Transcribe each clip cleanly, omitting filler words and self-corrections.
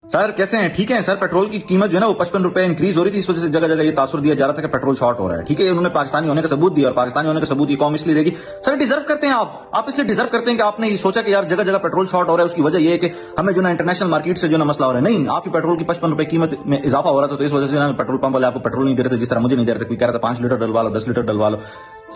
Sir कैसे हैं? ठीक है सर। पेट्रोल की कीमत जो है ना वो 55 रुपए इंक्रीज हो रही थी, इस वजह से जगह जगह ये तासुर दिया जा रहा था कि पेट्रोल शॉर्ट हो रहा है। ठीक है, उन्होंने पाकिस्तानी होने का सबूत दिया, और पाकिस्तानी होने का सबूत ये कौम इसलिए देगी, सर डिजर्व करते हैं आप इसलिए डिजर्व करते हैं कि आपने ये सोचा कि यार जगह जगह पेट्रोल शॉर्ट हो रहा है, उसकी वजह ये है कि हमें जो ना इंटरनेशनल मार्केट से जो ना मसला हो रहा है। नहीं, आपकी पेट्रोल की 55 रुपए कीमत में इजाफा हो रहा था, तो इस वजह से पेट्रोल पंप वाले आपको पेट्रोल नहीं दे रहे थे, जिस तरह मुझे नहीं दे रहे थे। कोई कह रहा था 5 लीटर डलवा लो, 10 लीटर डलवा लो,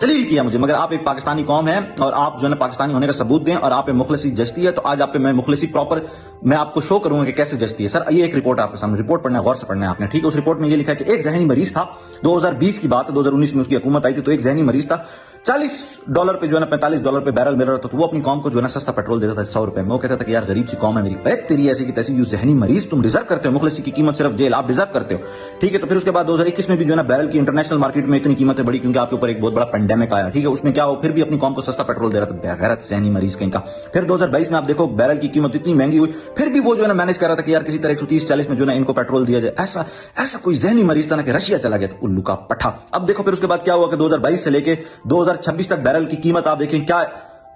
जलील किया मुझे। मगर आप एक पाकिस्तानी कौम है और आप जो है पाकिस्तानी होने का सबूत दें, और आप पे मुखलसी जचती है, तो आज आप पे मैं मुखलसी प्रॉपर मैं आपको शो करूंगा कि कैसे जचती है। सर ये एक रिपोर्ट आपके सामने, रिपोर्ट पढ़ना है, गौर से पढ़ना है आपने। ठीक है, उस रिपोर्ट में ये लिखा है कि एक जहनी मरीज था, 2020 की बात है, 2019 में उसकी हुकूमत आई थी, तो एक जहनी मरीज था, $40 पे जो है ना $45 पे बैरल मिल रहा था, तो वो अपनी कौम को जो है ना सस्ता पेट्रोल देता था 100 रुपए में। वो कहता था कि यार गरीब सी कौम है मेरी, बैठ तेरी ऐसी की तैसी, यू जहनी मरीज, तुम डिजर्व करते हो मुखलसी की कीमत, सिर्फ जेल, आप डिजर्व करते हो। ठीक है, तो फिर उसके बाद 2021 में भी जो है ना बैरल की इंटरनेशनल मार्केट में इतनी कीमतें बढ़ी क्योंकि आपके ऊपर एक बहुत बड़ा पेंडेमिक आया। ठीक है, उसमें क्या हो, फिर भी अपनी कौम को सस्ता पेट्रोल दे रहा था, बेगैरत जहनी मरीज कहीं का। फिर 2022 में आप देखो बैरल की कीमत इतनी महंगी हुई, फिर भी वो जो है ना मैनेज कर रहा था कि यार किसी तरह 130-140 में जो है ना इनको पेट्रोल दिया जाए। ऐसा कोई जहनी मरीज था ना कि रशिया चला गया, उल्लू का पट्टा। अब देखो फिर उसके बाद क्या हुआ कि 2022 से लेके 2026 तक बैरल की कीमत आप देखें, क्या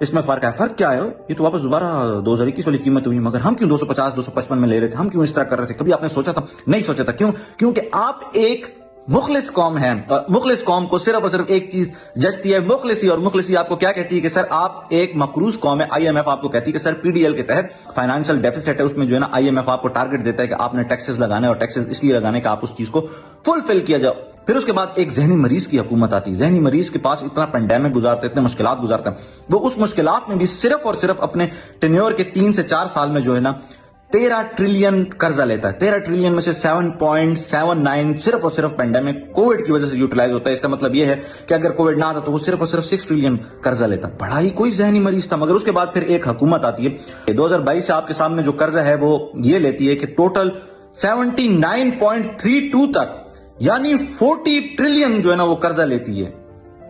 इसमें फर्क है? फर्क क्या है? ये तो वापस दोबारा 2021 वाली कीमत हुई, मगर हम क्यों 250-255 में ले रहे थे? हम क्यों इस तरह कर रहे थे? कभी आपने सोचा था? नहीं सोचा था। क्यों? क्योंकि आप एक मुखलिस कौम है, और मुखलिस कौम को सिर्फ और सिर्फ एक चीज जचती है, मुखलिसी। और मुखलिसी आपको क्या कहती है कि सर आप एक मकरूज कौम है। आईएमएफ आपको कहती है कि सर पीडीएल के तहत फाइनेंशियल डेफिसिट है, उसमें जो है ना आईएमएफ आपको टारगेट देता है कि आपने टैक्सेस लगाने, और टैक्सेस इसलिए लगाने का आप उस चीज को फुलफिल किया जाओ। फिर उसके बाद एक जहनी मरीज की हुकूमत आती है। जहनी मरीज के पास इतना पेंडेमिक गुजारते, इतने मुश्किलात गुजारते हैं, वो उस मुश्किलात में भी सिर्फ और सिर्फ अपने टेन्योर के 3 से 4 साल में जो है ना 13 ट्रिलियन कर्जा लेता है। 13 ट्रिलियन में से 7.79 सिर्फ और सिर्फ पेंडेमिक कोविड की वजह से यूटिलाइज होता है। इसका मतलब यह है कि अगर कोविड ना आता तो वो सिर्फ और सिर्फ 6 ट्रिलियन कर्जा लेता। बड़ा ही कोई जहनी मरीज था। मगर उसके बाद फिर एक हुकूमत आती है 2022 से आपके सामने जो कर्जा है वो ये लेती है कि टोटल 79.32 तक, यानी 40 ट्रिलियन जो है ना वो कर्जा लेती है।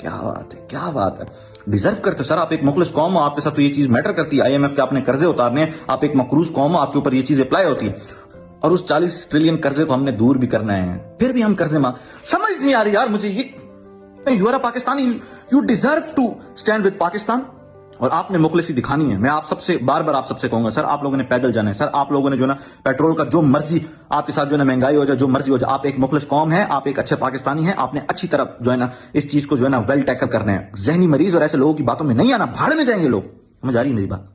क्या बात है, क्या बात है। डिजर्व करते सर, आप एक मुखलिस कौम हो, आपके साथ तो ये चीज मैटर करती है। आईएमएफ के आपने कर्जे उतारने हैं, आप एक मकरूज कौम हो, आपके ऊपर ये चीज अप्लाई होती है, और उस 40 ट्रिलियन कर्जे को हमने दूर भी करना है, फिर भी हम कर्जे समझ नहीं आ रही यार मुझे ये। You are a Pakistani, you deserve to stand with Pakistan, और आपने मुखलिसी दिखानी है। मैं आप सबसे बार बार आप सबसे कहूंगा सर, आप लोगों ने पैदल जाना है। सर आप लोगों ने जो ना पेट्रोल का जो मर्जी आपके साथ जो ना महंगाई हो जाए, जो मर्जी हो जाए, आप एक मुखलिस कौम है, आप एक अच्छे पाकिस्तानी हैं, आपने अच्छी तरह जो है ना इस चीज को जो है ना वेल टैकल करना है। जहनी मरीज और ऐसे लोगों की बातों में नहीं आना, भाड़ में जाएंगे लोग। समझ आ रही है मेरी बात?